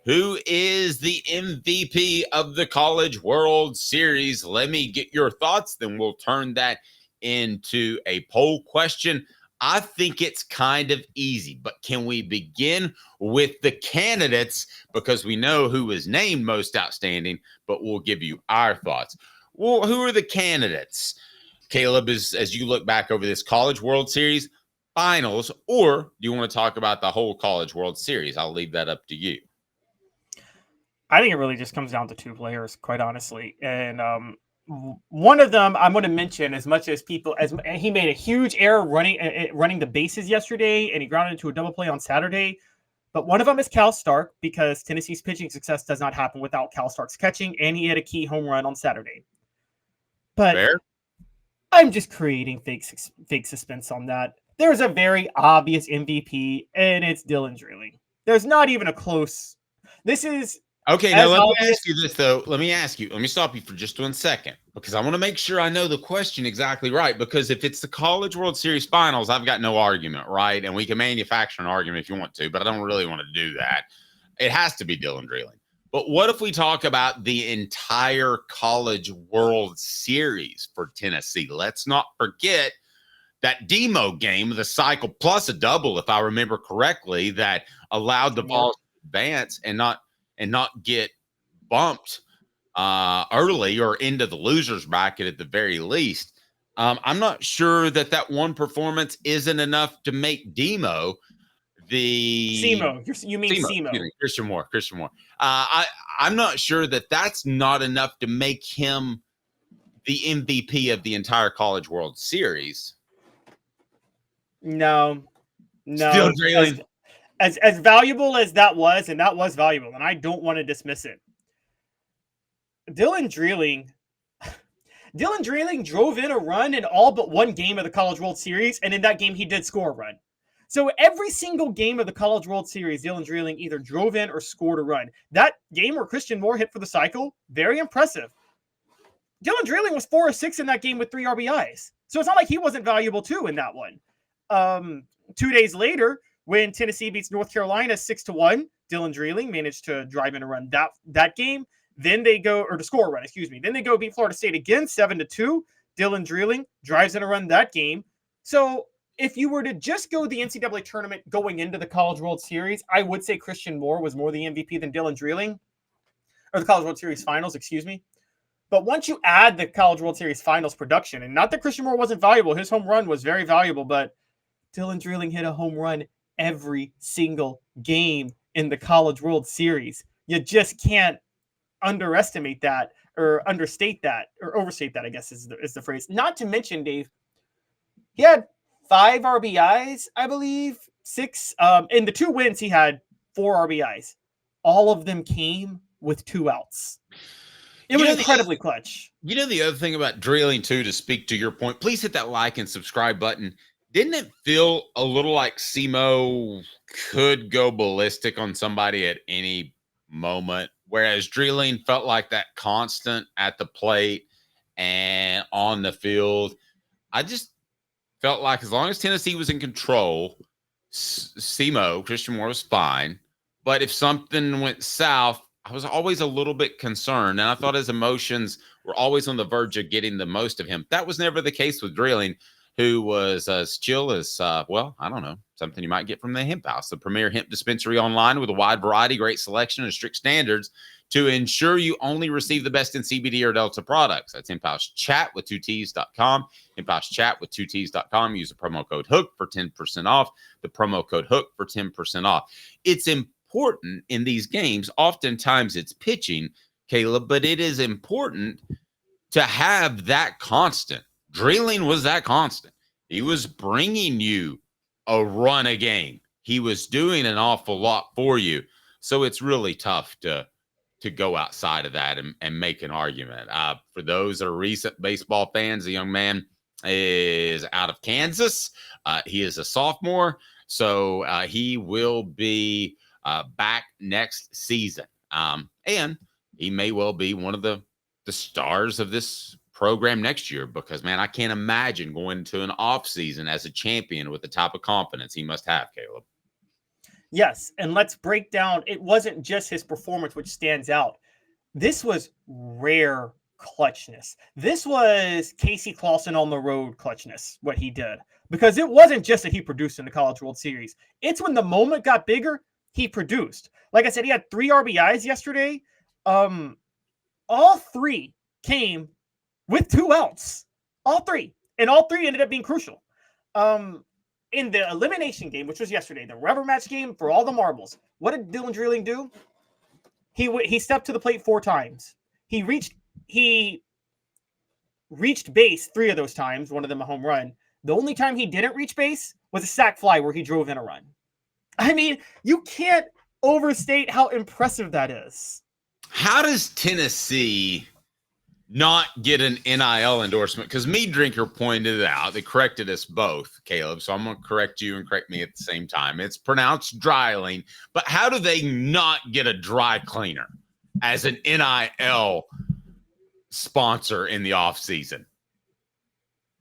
Who is the MVP of the College World Series? Let me get your thoughts, then we'll turn that into a poll question. I think it's kind of easy, but can we begin with the candidates? Because we know who is named most outstanding, but we'll give you our thoughts. Well, who are the candidates? Caleb, as you look back over this College World Series finals, or do you want to talk about the whole College World Series? I'll leave that up to you. I think it really just comes down to two players, quite honestly. And one of them I'm going to mention, as much as people, as he made a huge error running the bases yesterday, and he grounded into a double play on Saturday. But one of them is Cal Stark, because Tennessee's pitching success does not happen without Cal Stark's catching, and he had a key home run on Saturday. But Fair. I'm just creating fake suspense on that. There's a very obvious MVP, and it's Dylan Dreiling. There's not even a close. This is okay. Now let me ask you this, though. Let me stop you for just 1 second, because I want to make sure I know the question exactly right. Because if it's the College World Series finals, I've got no argument, right? And we can manufacture an argument if you want to, but I don't really want to do that. It has to be Dylan Dreiling. But what if we talk about the entire College World Series for Tennessee? Let's not forget that demo game, the cycle plus a double, if I remember correctly, that allowed the Vols to advance and not get bumped early or into the losers bracket at the very least. I'm not sure that one performance isn't enough to make Demo You mean Semo. Christian Moore. I'm not sure that's not enough to make him the MVP of the entire College World Series. No. Still Dreiling. As valuable as that was, and that was valuable, and I don't want to dismiss it. Dylan Dreiling drove in a run in all but one game of the College World Series, and in that game he did score a run. So every single game of the College World Series, Dylan Dreiling either drove in or scored a run. That game where Christian Moore hit for the cycle, very impressive. Dylan Dreiling was 4 or 6 in that game with 3 RBIs. So it's not like he wasn't valuable too in that one. 2 days later, when Tennessee beats North Carolina 6-1, Dylan Dreiling managed to drive in a run that game. Then they go, or to score a run, excuse me. Then they go beat Florida State again, 7-2. Dylan Dreiling drives in a run that game. So if you were to just go the NCAA tournament going into the College World Series, I would say Christian Moore was more the MVP than Dylan Dreiling, or the College World Series finals, excuse me. But once you add the College World Series finals production, and not that Christian Moore wasn't valuable, his home run was very valuable, but Dylan Dreiling hit a home run every single game in the College World Series. You just can't underestimate that, or understate that, or overstate that, I guess is the phrase. Not to mention, Dave, he had 5 RBIs, I believe, 6. In the 2 wins, he had 4 RBIs. All of them came with 2 outs. It was incredibly clutch. You know, the other thing about Dreiling, too, to speak to your point, please hit that like and subscribe button. Didn't it feel a little like Semo could go ballistic on somebody at any moment, whereas Dreiling felt like that constant at the plate and on the field? I just felt like as long as Tennessee was in control, Semo, Christian Moore, was fine. But if something went south, I was always a little bit concerned, and I thought his emotions were always on the verge of getting the most of him. That was never the case with Dreiling, who was as chill as, well, I don't know, something you might get from the Hemp House, the premier hemp dispensary online with a wide variety, great selection, and strict standards to ensure you only receive the best in CBD or Delta products. That's Hemp House Chat with 2Ts.com. Hemp House Chat with 2Ts.com. Use the promo code HOOK for 10% off. The promo code HOOK for 10% off. It's important in these games. Oftentimes it's pitching, Caleb, but it is important to have that constant. Dreiling was that constant. He was bringing you a run a game. He was doing an awful lot for you. So it's really tough to go outside of that and make an argument. For those that are recent baseball fans, the young man is out of Kansas. He is a sophomore, so he will be back next season. And he may well be one of the stars of this program next year, because, man, I can't imagine going to an off season as a champion with the type of confidence he must have, Caleb. Yes, and let's break down. It wasn't just his performance which stands out. This was rare clutchness. This was Casey Clausen on the road clutchness, what he did. Because it wasn't just that he produced in the College World Series. It's when the moment got bigger, he produced. Like I said, he had 3 RBIs yesterday. All 3 came with 2 outs. All 3. And all 3 ended up being crucial. In the elimination game, which was yesterday, the rubber match game for all the marbles, what did Dylan Dreiling do? He stepped to the plate 4 times. He reached base 3 of those times, one of them a home run. The only time he didn't reach base was a sac fly where he drove in a run. I mean, you can't overstate how impressive that is. How does Tennessee not get an NIL endorsement? Because Me Drinker pointed it out. They corrected us both, Caleb. So I'm going to correct you and correct me at the same time. It's pronounced Dreiling. But how do they not get a dry cleaner as an NIL sponsor in the offseason?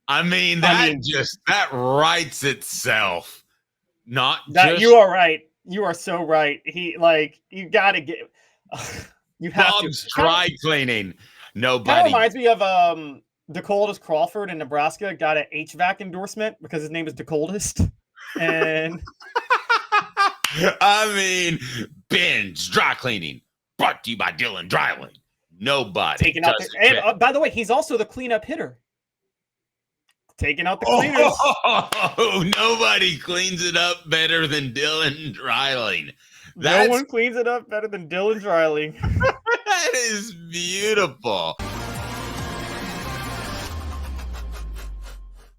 I mean, that writes itself. Not that just you are right. You are so right. You got to get. You have Bob's to. dry cleaning. Nobody. That reminds me of DeColdest Crawford in Nebraska got an HVAC endorsement because his name is DeColdest. And I mean, Ben's dry cleaning brought to you by Dylan Dreiling. Nobody taking out and by the way, he's also the cleanup hitter. Taking out the cleaners. Oh, nobody cleans it up better than Dylan Dreiling. No one cleans it up better than Dylan Dreiling. That is beautiful.